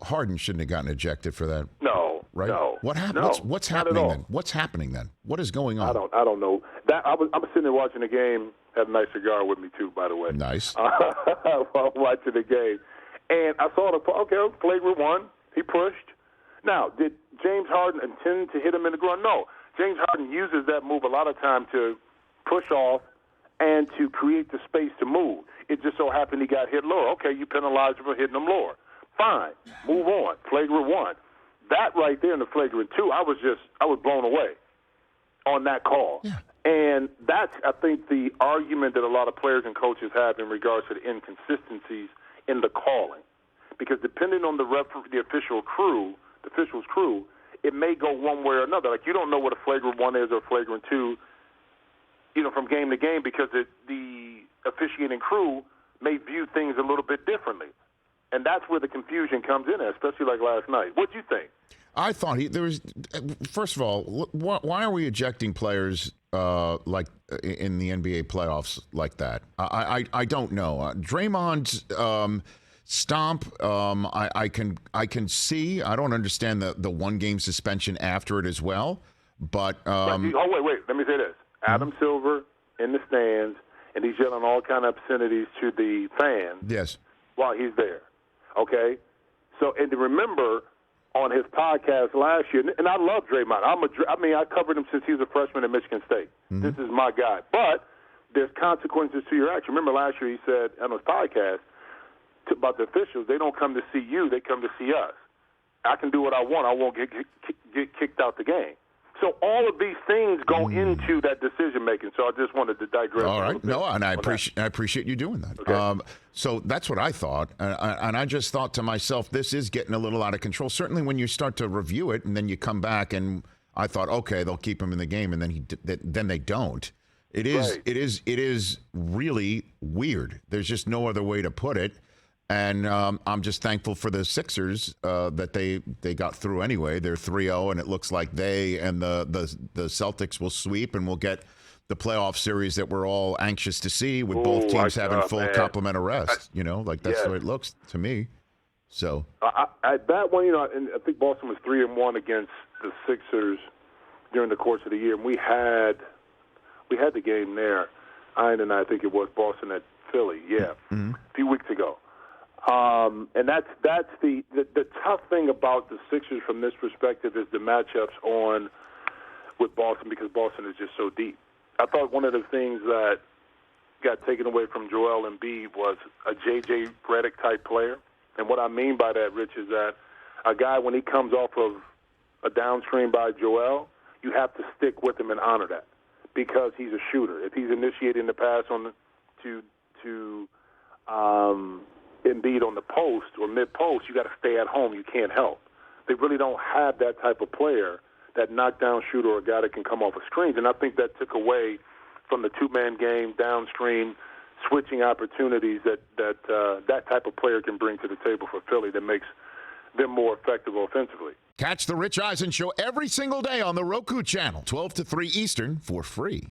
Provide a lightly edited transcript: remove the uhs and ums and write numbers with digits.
Harden shouldn't have gotten ejected for that. No, right? No, what happened? No, what's happening then? What's happening then? What is going on? I don't know. That I was sitting there watching the game. Had a nice cigar with me too, by the way. Nice. While watching the game, and I saw flagrant one. He pushed. Now, did James Harden intend to hit him in the groin? No. James Harden uses that move a lot of time to push off and to create the space to move. It just so happened he got hit lower. Okay, you penalize him for hitting him lower. Fine. Move on. Flagrant one. That right there in the flagrant two, I was blown away on that call. Yeah. And that's, I think, the argument that a lot of players and coaches have in regards to the inconsistencies in the calling. Because depending on the official's crew, it may go one way or another. Like, you don't know what a flagrant one is or a flagrant two, from game to game, because the officiating crew may view things a little bit differently. And that's where the confusion comes in, especially like last night. What do you think? I thought first of all, why are we ejecting players like in the NBA playoffs like that? I don't know. Draymond's stomp, I can see. I don't understand the 1-game suspension after it as well. But wait. Let me say this: Adam Silver in the stands, and he's yelling all kind of obscenities to the fans. Yes. While he's there. Okay? So, and to remember, on his podcast last year, and I love Draymond. I covered him since he was a freshman at Michigan State. Mm-hmm. This is my guy. But there's consequences to your action. Remember last year he said on his podcast about the officials, they don't come to see you, they come to see us. I can do what I want. I won't get kicked out the game. So all of these things go into that decision-making. So I just wanted to digress. All right. No, and I appreciate you doing that. Okay. So that's what I thought. And I just thought to myself, this is getting a little out of control. Certainly when you start to review it and then you come back and I thought, okay, they'll keep him in the game, and then they don't. It is really weird. There's just no other way to put it. And I'm just thankful for the Sixers that they got through anyway. They're 3-0, and it looks like they and the Celtics will sweep, and we'll get the playoff series that we're all anxious to see, with both teams having full complement of rest. That's the way it looks to me. So that one, and I think Boston was 3-1 against the Sixers during the course of the year, and we had the game there. I think it was Boston at Philly, a few weeks ago. And that's the tough thing about the Sixers from this perspective is the matchups with Boston, because Boston is just so deep. I thought one of the things that got taken away from Joel Embiid was a J.J. Redick type player. And what I mean by that, Rich, is that a guy, when he comes off of a downstream by Joel, you have to stick with him and honor that, because he's a shooter. If he's initiating the pass to Embiid on the post or mid-post, you got to stay at home. You can't help. They really don't have that type of player, that knockdown shooter or a guy that can come off of screens. And I think that took away from the two-man game, downstream, switching opportunities that type of player can bring to the table for Philly that makes them more effective offensively. Catch the Rich Eisen Show every single day on the Roku channel, 12 to 3 Eastern, for free.